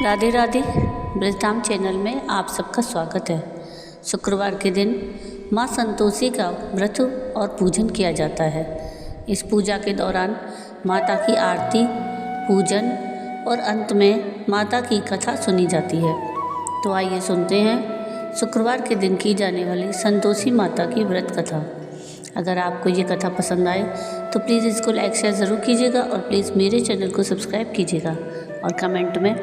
Radhe Radhe. Brajdham channel में आप सबका स्वागत है। शुक्रवार के दिन माँ संतोषी का व्रत और पूजन किया जाता है। इस पूजा के दौरान माता की आरती, पूजन और अंत में माता की कथा सुनी जाती है। तो आइए सुनते हैं शुक्रवार के दिन की जाने वाली संतोषी माता की व्रत कथा। अगर आपको ये कथा पसंद आए तो प्लीज़ इसको लाइक शेयर ज़रूर कीजिएगा और प्लीज़ मेरे चैनल को सब्सक्राइब कीजिएगा और कमेंट में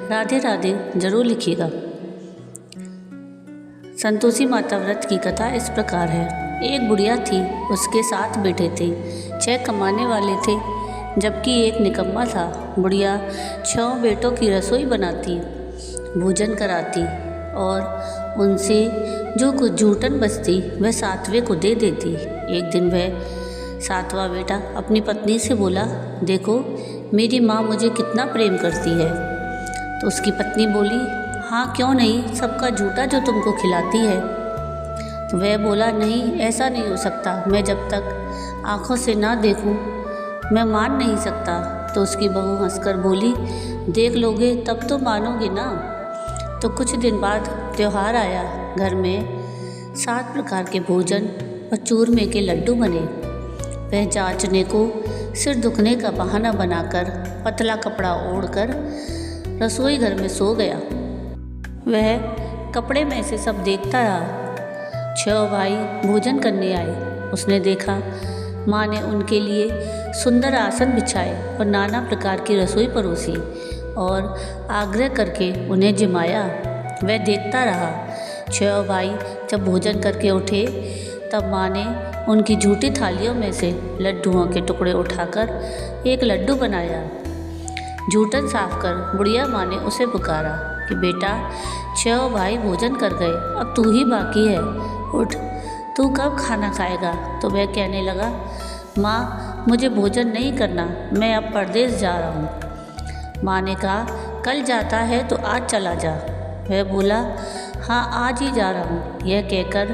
राधे राधे ज़रूर लिखिएगा। संतोषी माता व्रत की कथा इस प्रकार है। एक बुढ़िया थी, उसके 7 बेटे थे। 6 कमाने वाले थे जबकि एक निकम्मा था। बुढ़िया 6 बेटों की रसोई बनाती, भोजन कराती और उनसे जो कुछ जूठन बचती वह 7वें को दे देती। एक दिन वह 7वां बेटा अपनी पत्नी से बोला, देखो मेरी माँ मुझे कितना प्रेम करती है। तो उसकी पत्नी बोली, हाँ क्यों नहीं, सबका जूठा जो तुमको खिलाती है। तो वह बोला, नहीं ऐसा नहीं हो सकता, मैं जब तक आँखों से ना देखूं मैं मान नहीं सकता। तो उसकी बहू हंसकर बोली, देख लोगे तब तो मानोगे ना। तो कुछ दिन बाद त्यौहार आया। घर में 7 प्रकार के भोजन और चूरमे के लड्डू बने। वह जांचने को सिर दुखने का बहाना बनाकर पतला कपड़ा ओढ़कर रसोई घर में सो गया। वह कपड़े में से सब देखता रहा। 6 भाई भोजन करने आए। उसने देखा माँ ने उनके लिए सुंदर आसन बिछाए और नाना प्रकार की रसोई परोसी और आग्रह करके उन्हें जिमाया। वह देखता रहा। 6 भाई जब भोजन करके उठे तब माँ ने उनकी झूठी थालियों में से लड्डुओं के टुकड़े उठाकर एक लड्डू बनाया। जूठन साफ कर बुढ़िया माँ ने उसे पुकारा कि बेटा 6 भाई भोजन कर गए, अब तू ही बाकी है, उठ, तू कब खाना खाएगा। तो वह कहने लगा, माँ मुझे भोजन नहीं करना, मैं अब परदेश जा रहा हूँ। माँ ने कहा, कल जाता है तो आज चला जा। वह बोला, हाँ आज ही जा रहा हूँ। यह कहकर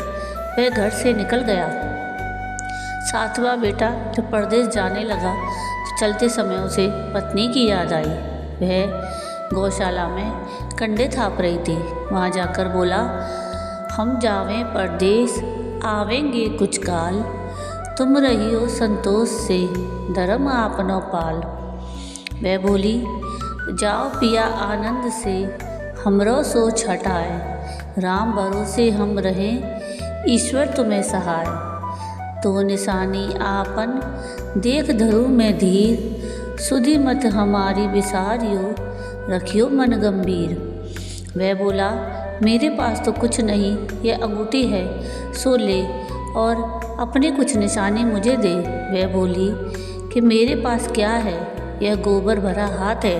वह घर से निकल गया। 7वां बेटा जब परदेश जाने लगा तो चलते समय उसे पत्नी की याद आई। वह गौशाला में कंडे थाप रही थी। वहाँ जाकर बोला, हम जावें परदेश आवेंगे कुछ काल, तुम रही हो संतोष से धर्म आपनो पाल। वह बोली, जाओ पिया आनंद से हमरो सोच हटाए, राम भरोसे हम रहें ईश्वर तुम्हें सहाय। तो निशानी आपन देख धरू में धीर, सुधि मत हमारी विसारियो रखियो मन गंभीर। वह बोला, मेरे पास तो कुछ नहीं, यह अंगूठी है, सो ले और अपनी कुछ निशानी मुझे दे। वह बोली कि मेरे पास क्या है, यह गोबर भरा हाथ है।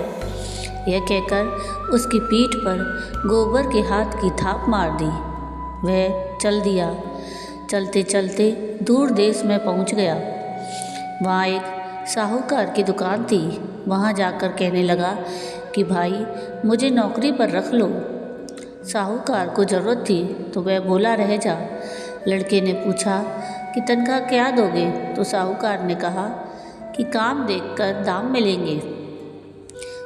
यह कहकर उसकी पीठ पर गोबर के हाथ की थाप मार दी। वह चल दिया। चलते चलते दूर देश में पहुंच गया। वहाँ एक साहूकार की दुकान थी। वहाँ जाकर कहने लगा कि भाई मुझे नौकरी पर रख लो। साहूकार को ज़रूरत थी तो वह बोला, रह जा। लड़के ने पूछा कि तनख्वाह क्या दोगे। तो साहूकार ने कहा कि काम देखकर दाम मिलेंगे।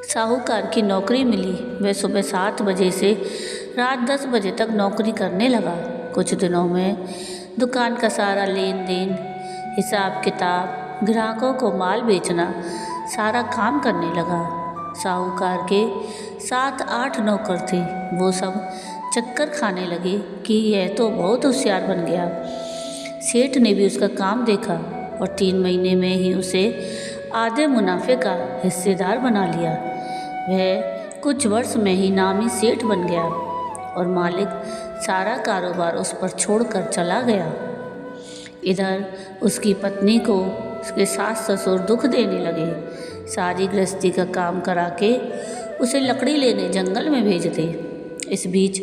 साहूकार की नौकरी मिली। वह सुबह 7 बजे से रात 10 बजे तक नौकरी करने लगा। कुछ दिनों में दुकान का सारा लेन देन, हिसाब किताब, ग्राहकों को माल बेचना, सारा काम करने लगा। साहूकार के 7-8 नौकर थे। वो सब चक्कर खाने लगे कि यह तो बहुत होशियार बन गया। सेठ ने भी उसका काम देखा और 3 महीने में ही उसे आधे मुनाफे का हिस्सेदार बना लिया। वह कुछ वर्ष में ही नामी सेठ बन गया और मालिक सारा कारोबार उस पर छोड़कर चला गया। इधर उसकी पत्नी को उसके सास ससुर दुख देने लगे। सारी गृहस्थी का काम करा के उसे लकड़ी लेने जंगल में भेजते। इस बीच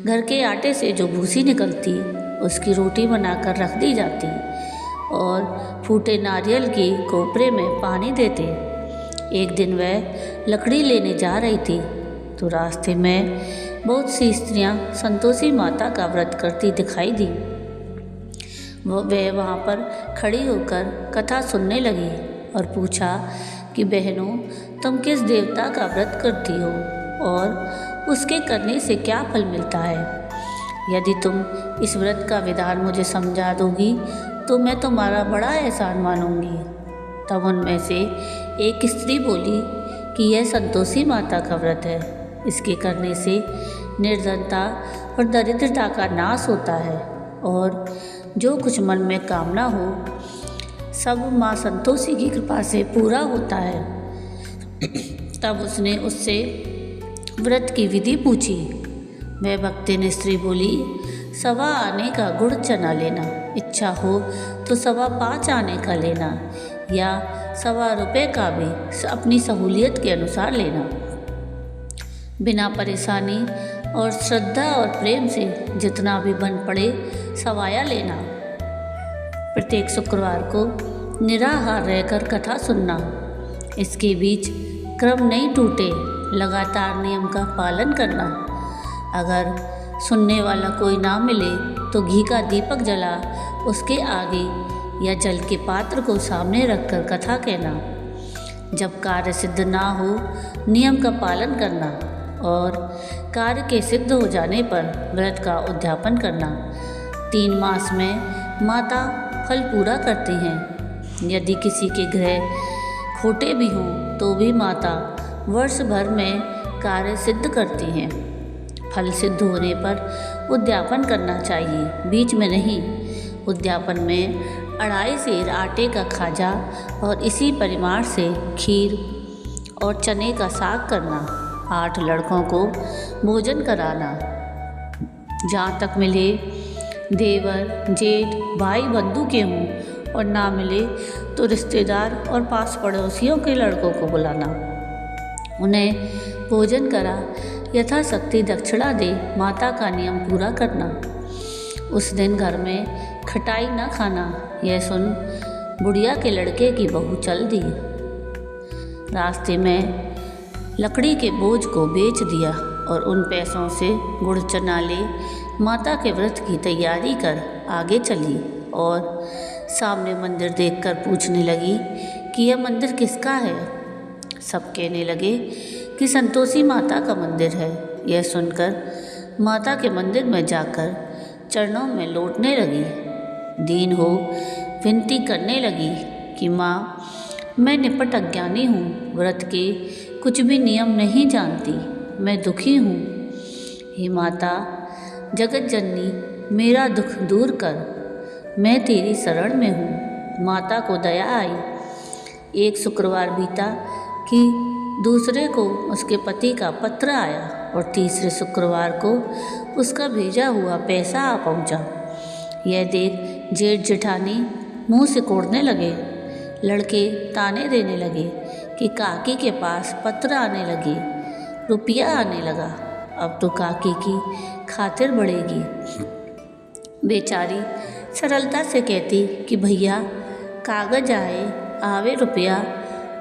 घर के आटे से जो भूसी निकलती उसकी रोटी बनाकर रख दी जाती और फूटे नारियल की कोपरे में पानी देते। एक दिन वह लकड़ी लेने जा रही थी तो रास्ते में बहुत सी स्त्रियां संतोषी माता का व्रत करती दिखाई दी। वह वहाँ पर खड़ी होकर कथा सुनने लगी और पूछा कि बहनों तुम किस देवता का व्रत करती हो और उसके करने से क्या फल मिलता है। यदि तुम इस व्रत का विधान मुझे समझा दोगी तो मैं तुम्हारा बड़ा एहसान मानूंगी। तब उनमें से एक स्त्री बोली कि यह संतोषी माता का व्रत है। इसके करने से निर्धनता और दरिद्रता का नाश होता है और जो कुछ मन में कामना हो सब माँ संतोषी की कृपा से पूरा होता है। तब उसने उससे व्रत की विधि पूछी। वह भक्ति ने स्त्री बोली, 1.25 आने का गुड़ चना लेना, इच्छा हो तो 5.25 आने का लेना या 1.25 रुपये का भी अपनी सहूलियत के अनुसार लेना। बिना परेशानी और श्रद्धा और प्रेम से जितना भी बन पड़े सवाया लेना। प्रत्येक शुक्रवार को निराहार रहकर कथा सुनना। इसके बीच क्रम नहीं टूटे, लगातार नियम का पालन करना। अगर सुनने वाला कोई ना मिले तो घी का दीपक जला उसके आगे या जल के पात्र को सामने रखकर कथा कहना। जब कार्य सिद्ध ना हो नियम का पालन करना और कार्य के सिद्ध हो जाने पर व्रत का उद्यापन करना। 3 मास में माता फल पूरा करती हैं। यदि किसी के ग्रह खोटे भी हों तो भी माता वर्ष भर में कार्य सिद्ध करती हैं। फल सिद्ध होने पर उद्यापन करना चाहिए, बीच में नहीं। उद्यापन में 2.5 सेर आटे का खाजा और इसी परिमाण से खीर और चने का साग करना। 8 लड़कों को भोजन कराना। जहाँ तक मिले देवर जेठ भाई बंधु के हों और ना मिले तो रिश्तेदार और पास पड़ोसियों के लड़कों को बुलाना। उन्हें भोजन करा यथाशक्ति दक्षिणा दे माता का नियम पूरा करना। उस दिन घर में खटाई न खाना। यह सुन बुढ़िया के लड़के की बहू चल दी। रास्ते में लकड़ी के बोझ को बेच दिया और उन पैसों से गुड़ चना ले माता के व्रत की तैयारी कर आगे चली और सामने मंदिर देखकर पूछने लगी कि यह मंदिर किसका है। सब कहने लगे कि संतोषी माता का मंदिर है। यह सुनकर माता के मंदिर में जाकर चरणों में लौटने लगी। दीन हो विनती करने लगी कि माँ, मैं निपट अज्ञानी हूँ, व्रत के कुछ भी नियम नहीं जानती, मैं दुखी हूँ। हे माता जगत जननी, मेरा दुख दूर कर, मैं तेरी शरण में हूँ। माता को दया आई। एक शुक्रवार बीता कि दूसरे को उसके पति का पत्र आया और तीसरे शुक्रवार को उसका भेजा हुआ पैसा आ पहुँचा। यह देख जेठ जेठानी मुँह सिकोड़ने लगे। लड़के ताने देने लगे कि काकी के पास पत्र आने लगे, रुपया आने लगा, अब तो काकी की खातिर बढ़ेगी। बेचारी सरलता से कहती कि भैया कागज आए आवे रुपया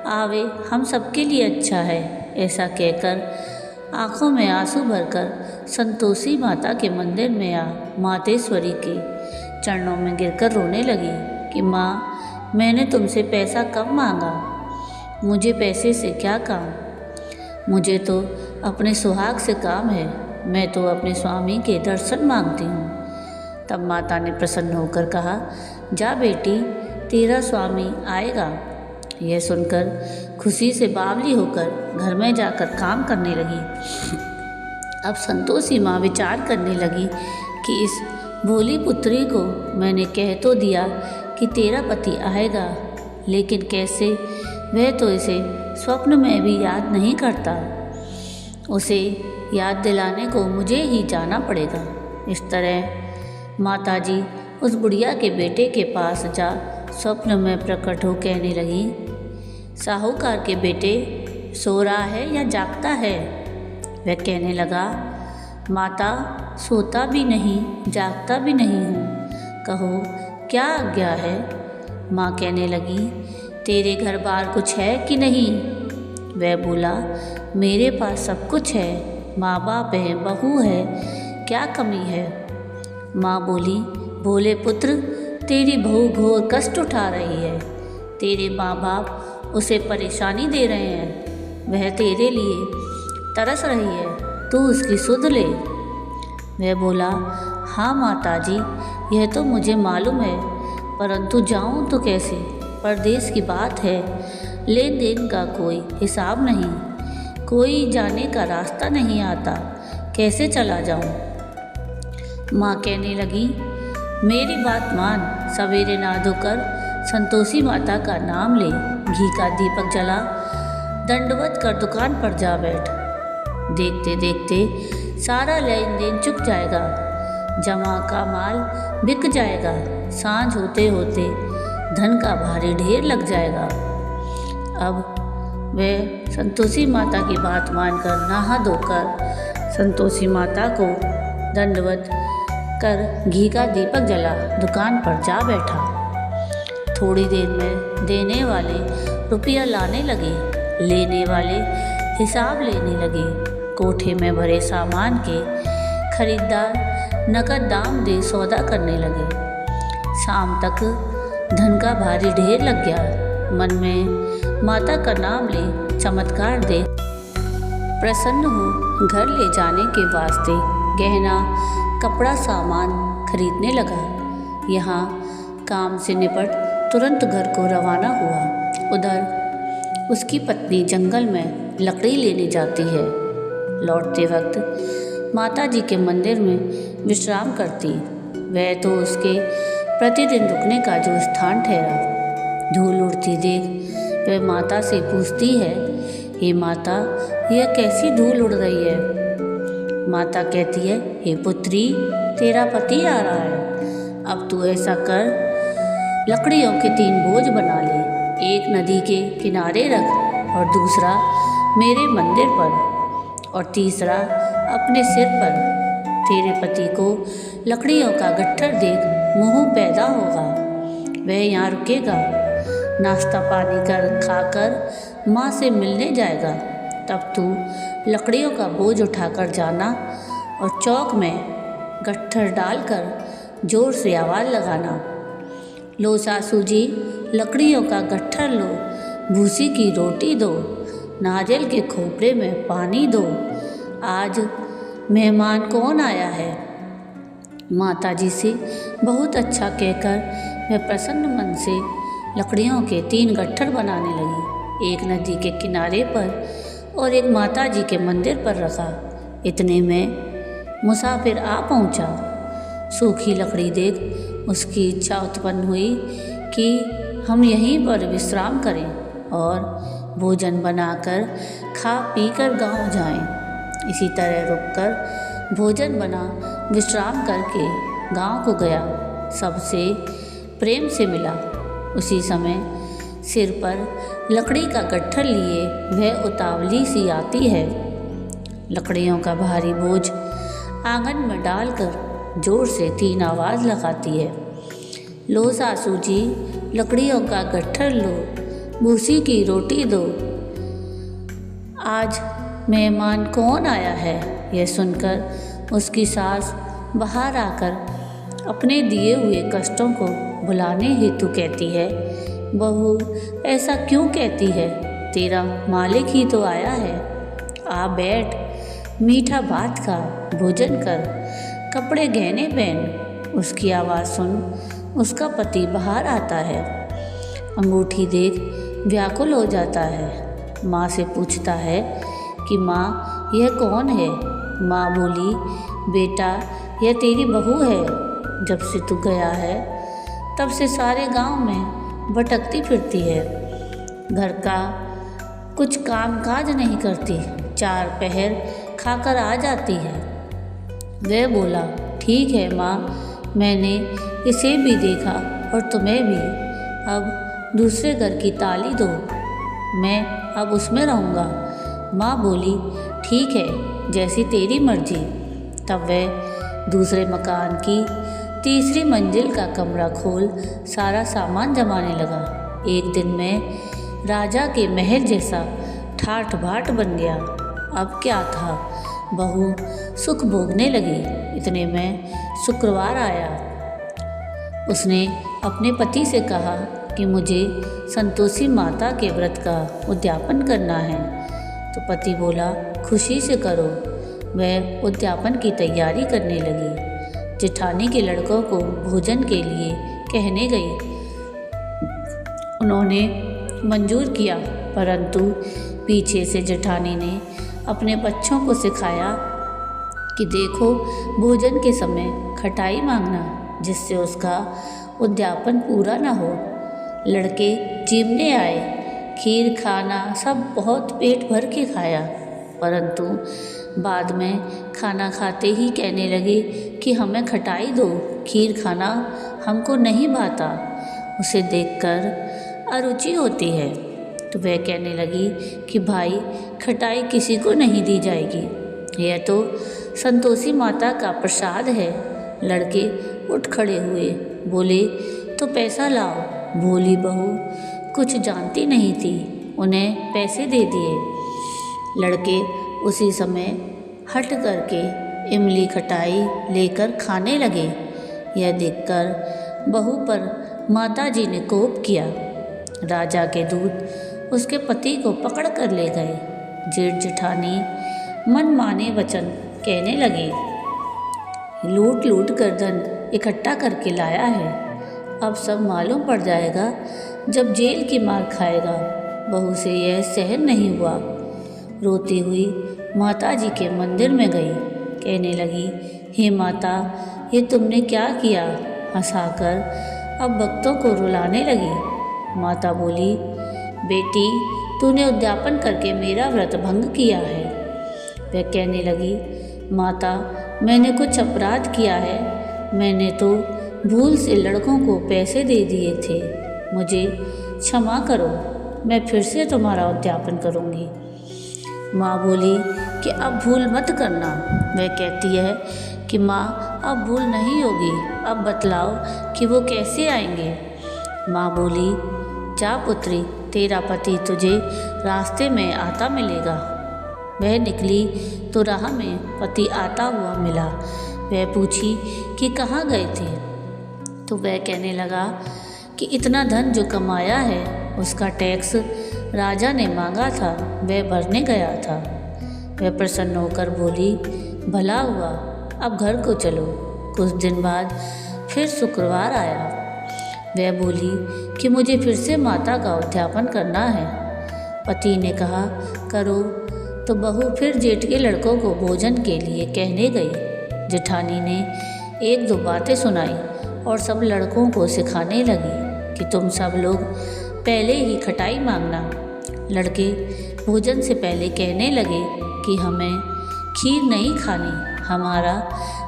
आवे, हम सबके लिए अच्छा है। ऐसा कहकर आँखों में आंसू भरकर संतोषी माता के मंदिर में आ मातेश्वरी के चरणों में गिरकर रोने लगी कि माँ, मैंने तुमसे पैसा कब मांगा, मुझे पैसे से क्या काम, मुझे तो अपने सुहाग से काम है, मैं तो अपने स्वामी के दर्शन मांगती हूँ। तब माता ने प्रसन्न होकर कहा, जा बेटी, तेरा स्वामी आएगा। यह सुनकर खुशी से बावली होकर घर में जाकर काम करने लगी। अब संतोषी माँ विचार करने लगी कि इस भोली पुत्री को मैंने कह तो दिया कि तेरा पति आएगा, लेकिन कैसे, वह तो इसे स्वप्न में भी याद नहीं करता। उसे याद दिलाने को मुझे ही जाना पड़ेगा। इस तरह माताजी उस बुढ़िया के बेटे के पास जा स्वप्न में प्रकट हो कहने लगी, साहूकार के बेटे, सो रहा है या जागता है। वह कहने लगा, माता, सोता भी नहीं जागता भी नहीं हूँ, कहो क्या आज्ञा है। माँ कहने लगी, तेरे घर बार कुछ है कि नहीं। वह बोला, मेरे पास सब कुछ है, माँ बाप है, बहू है, क्या कमी है। माँ बोली, भोले पुत्र, तेरी बहू घोर कष्ट उठा रही है, तेरे माँ बाप उसे परेशानी दे रहे हैं, वह तेरे लिए तरस रही है, तू उसकी सुध ले। वह बोला, हाँ माताजी, यह तो मुझे मालूम है, परंतु जाऊं तो कैसे? परदेश की बात है, लेन देन का कोई हिसाब नहीं, कोई जाने का रास्ता नहीं आता, कैसे चला जाऊं? माँ कहने लगी, मेरी बात मान, सवेरे नहा धोकर संतोषी माता का नाम ले, घी का दीपक जला, दंडवत कर दुकान पर जा बैठ। देखते देखते सारा लेन देन चुक जाएगा, जमा का माल बिक जाएगा, सांझ होते होते धन का भारी ढेर लग जाएगा। अब वह संतोषी माता की बात मानकर नहा धोकर संतोषी माता को दंडवत कर घी का दीपक जला दुकान पर जा बैठा। थोड़ी देर में देने वाले रुपया लाने लगे, लेने वाले हिसाब लेने लगे। कोठे में भरे सामान के खरीदार नकद दाम दे सौदा करने लगे। शाम तक धन का भारी ढेर लग गया। मन में माता का नाम ले चमत्कार दे प्रसन्न हो घर ले जाने के वास्ते गहना कपड़ा सामान खरीदने लगा। यहाँ काम से निपट तुरंत घर को रवाना हुआ। उधर उसकी पत्नी जंगल में लकड़ी लेने जाती है। लौटते वक्त माता जी के मंदिर में विश्राम करती। वह तो उसके प्रतिदिन रुकने का जो स्थान ठहरा। धूल उड़ती देख वह माता से पूछती है, हे माता, यह कैसी धूल उड़ रही है? माता कहती है, हे पुत्री, तेरा पति आ रहा है। अब तू ऐसा कर, लकड़ियों के 3 बोझ बना ले, एक नदी के किनारे रख और दूसरा मेरे मंदिर पर और तीसरा अपने सिर पर। तेरे पति को लकड़ियों का गट्ठर देख मोह पैदा होगा। वह यहाँ रुकेगा, नाश्ता पानी खाकर माँ से मिलने जाएगा। तब तू लकड़ियों का बोझ उठाकर जाना और चौक में गट्ठर डालकर जोर से आवाज़ लगाना, लो सासू जी, लकड़ियों का गट्ठर लो, भूसी की रोटी दो, नारियल के खोपड़े में पानी दो, आज मेहमान कौन आया है? माता जी से बहुत अच्छा कहकर मैं प्रसन्न मन से लकड़ियों के 3 गट्ठर बनाने लगी। एक नदी के किनारे पर और एक माता जी के मंदिर पर रखा। इतने में मुसाफिर आ पहुंचा। सूखी लकड़ी देख उसकी इच्छा उत्पन्न हुई कि हम यहीं पर विश्राम करें और भोजन बनाकर खा पी कर गाँव जाएं। इसी तरह रुककर भोजन बना विश्राम करके गांव को गया। सबसे प्रेम से मिला। उसी समय सिर पर लकड़ी का गट्ठर लिए वह उतावली सी आती है। लकड़ियों का भारी बोझ आंगन में डालकर जोर से 3 आवाज़ लगाती है, लो सासू जी, लकड़ियों का गट्ठर लो, भूसी की रोटी दो, आज मेहमान कौन आया है? यह सुनकर उसकी सास बाहर आकर अपने दिए हुए कष्टों को भुलाने हेतु कहती है, बहू ऐसा क्यों कहती है? तेरा मालिक ही तो आया है। आ बैठ, मीठा भात खा, भोजन कर, कपड़े गहने पहन। उसकी आवाज़ सुन उसका पति बाहर आता है। अंगूठी देख व्याकुल हो जाता है। माँ से पूछता है कि माँ यह कौन है? माँ बोली, बेटा यह तेरी बहू है। जब से तू गया है तब से सारे गांव में भटकती फिरती है, घर का कुछ काम काज नहीं करती, 4 पहर खाकर आ जाती है। वह बोला, ठीक है माँ, मैंने इसे भी देखा और तुम्हें भी। अब दूसरे घर की ताली दो, मैं अब उसमें रहूँगा। माँ बोली, ठीक है, जैसी तेरी मर्जी। तब वह दूसरे मकान की 3री मंजिल का कमरा खोल सारा सामान जमाने लगा। एक दिन में राजा के महल जैसा ठाठ बाट बन गया। अब क्या था, बहू सुख भोगने लगी। इतने में शुक्रवार आया। उसने अपने पति से कहा कि मुझे संतोषी माता के व्रत का उद्यापन करना है। तो पति बोला, खुशी से करो। वह उद्यापन की तैयारी करने लगी। जेठानी के लड़कों को भोजन के लिए कहने गई। उन्होंने मंजूर किया, परंतु पीछे से जेठानी ने अपने बच्चों को सिखाया कि देखो, भोजन के समय खटाई मांगना, जिससे उसका उद्यापन पूरा न हो। लड़के चिमने आए, खीर खाना सब बहुत पेट भर के खाया, परंतु बाद में खाना खाते ही कहने लगे कि हमें खटाई दो, खीर खाना हमको नहीं भाता। उसे देखकर अरुचि होती है। तो वह कहने लगी कि भाई, खटाई किसी को नहीं दी जाएगी, यह तो संतोषी माता का प्रसाद है। लड़के उठ खड़े हुए, बोले तो पैसा लाओ। भोली बहू कुछ जानती नहीं थी, उन्हें पैसे दे दिए। लड़के उसी समय हट करके इमली खटाई लेकर खाने लगे। यह देखकर बहू पर माताजी ने कोप किया। राजा के दूत उसके पति को पकड़ कर ले गए। जेठ जेठानी मनमाने वचन कहने लगे, लूट लूट कर धन इकट्ठा करके लाया है, अब सब मालूम पड़ जाएगा जब जेल की मार खाएगा। बहू से यह सहन नहीं हुआ। रोती हुई माता जी के मंदिर में गई। कहने लगी, हे माता, ये तुमने क्या किया? हंसाकर अब भक्तों को रुलाने लगी। माता बोली, बेटी, तूने उद्यापन करके मेरा व्रत भंग किया है। वह कहने लगी, माता, मैंने कुछ अपराध किया है। मैंने तो भूल से लड़कों को पैसे दे दिए थे, मुझे क्षमा करो, मैं फिर से तुम्हारा उद्यापन करूँगी। माँ बोली कि अब भूल मत करना। वह कहती है कि माँ, अब भूल नहीं होगी, अब बतलाओ कि वो कैसे आएंगे। माँ बोली, जा पुत्री, तेरा पति तुझे रास्ते में आता मिलेगा। वह निकली तो राह में पति आता हुआ मिला। वह पूछी कि कहाँ गए थे? तो वह कहने लगा कि इतना धन जो कमाया है उसका टैक्स राजा ने मांगा था, वह भरने गया था। वह प्रसन्न होकर बोली, भला हुआ, अब घर को चलो। कुछ दिन बाद फिर शुक्रवार आया। वह बोली कि मुझे फिर से माता का उद्यापन करना है। पति ने कहा, करो। तो बहू फिर जेठ के लड़कों को भोजन के लिए कहने गई। जेठानी ने एक दो बातें सुनाई और सब लड़कों को सिखाने लगी कि तुम सब लोग पहले ही खटाई मांगना। लड़के भोजन से पहले कहने लगे कि हमें खीर नहीं खानी, हमारा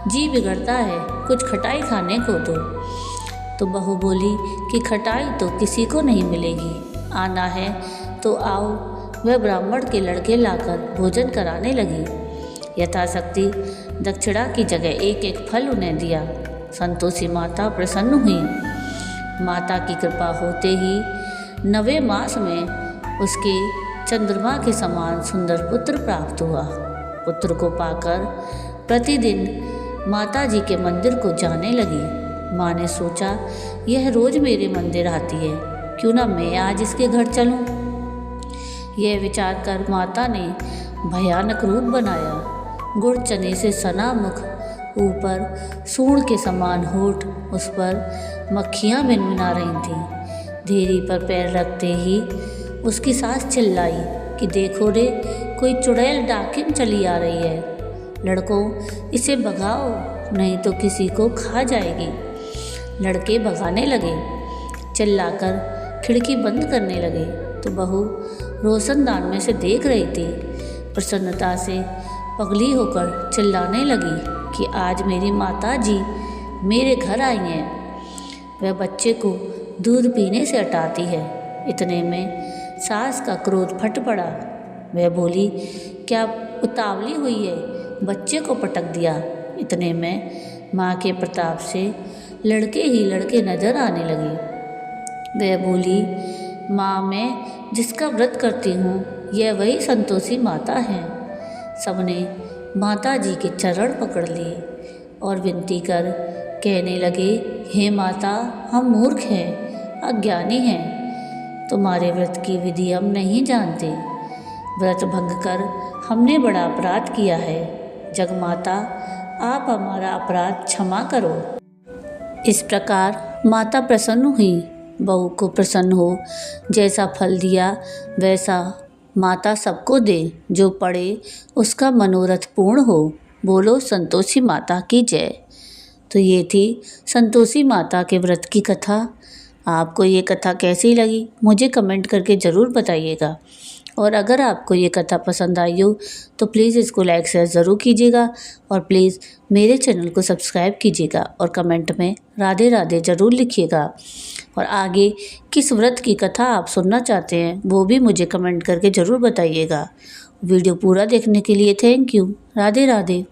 जी बिगड़ता है, कुछ खटाई खाने को दो। तो बहू बोली कि खटाई तो किसी को नहीं मिलेगी, आना है तो आओ। वह ब्राह्मण के लड़के लाकर भोजन कराने लगी। यथाशक्ति दक्षिणा की जगह एक एक फल उन्हें दिया। संतोषी माता प्रसन्न हुई। माता की कृपा होते ही 9वें मास में उसके चंद्रमा के समान सुंदर पुत्र प्राप्त हुआ। पुत्र को पाकर प्रतिदिन माता जी के मंदिर को जाने लगी। माँ ने सोचा, यह रोज मेरे मंदिर आती है, क्यों ना मैं आज इसके घर चलूं। यह विचार कर माता ने भयानक रूप बनाया। गुड़ चने से सना मुख, ऊपर सूंड के समान होठ, उस पर मक्खियाँ भिनभिना रही थीं। धीरी पर पैर रखते ही उसकी सास चिल्लाई कि देखो रे, कोई चुड़ैल डाकिन चली आ रही है। लड़कों, इसे भगाओ, नहीं तो किसी को खा जाएगी। लड़के भगाने लगे, चिल्लाकर खिड़की बंद करने लगे। तो बहू रोशनदान में से देख रही थी। प्रसन्नता से पगली होकर चिल्लाने लगी कि आज मेरी माता जी मेरे घर आई हैं। वह बच्चे को दूध पीने से हटाती है। इतने में सास का क्रोध फट पड़ा। वह बोली, क्या उतावली हुई है, बच्चे को पटक दिया। इतने में माँ के प्रताप से लड़के ही लड़के नजर आने लगे। वह बोली, माँ, मैं जिसका व्रत करती हूँ यह वही संतोषी माता है। सबने माता जी के चरण पकड़ लिए और विनती कर कहने लगे, हे माता, हम मूर्ख हैं, अज्ञानी हैं, तुम्हारे व्रत की विधि हम नहीं जानते। व्रत भंग कर हमने बड़ा अपराध किया है। जगमाता, आप हमारा अपराध क्षमा करो। इस प्रकार माता प्रसन्न हुई। बहू को प्रसन्न हो, जैसा फल दिया वैसा माता सबको दे, जो पढ़े उसका मनोरथ पूर्ण हो। बोलो संतोषी माता की जय। तो ये थी संतोषी माता के व्रत की कथा। आपको ये कथा कैसी लगी मुझे कमेंट करके ज़रूर बताइएगा। और अगर आपको ये कथा पसंद आई हो तो प्लीज़ इसको लाइक शेयर ज़रूर कीजिएगा और प्लीज़ मेरे चैनल को सब्सक्राइब कीजिएगा और कमेंट में राधे राधे ज़रूर लिखिएगा। और आगे किस व्रत की कथा आप सुनना चाहते हैं वो भी मुझे कमेंट करके ज़रूर बताइएगा। वीडियो पूरा देखने के लिए थैंक यू। राधे राधे।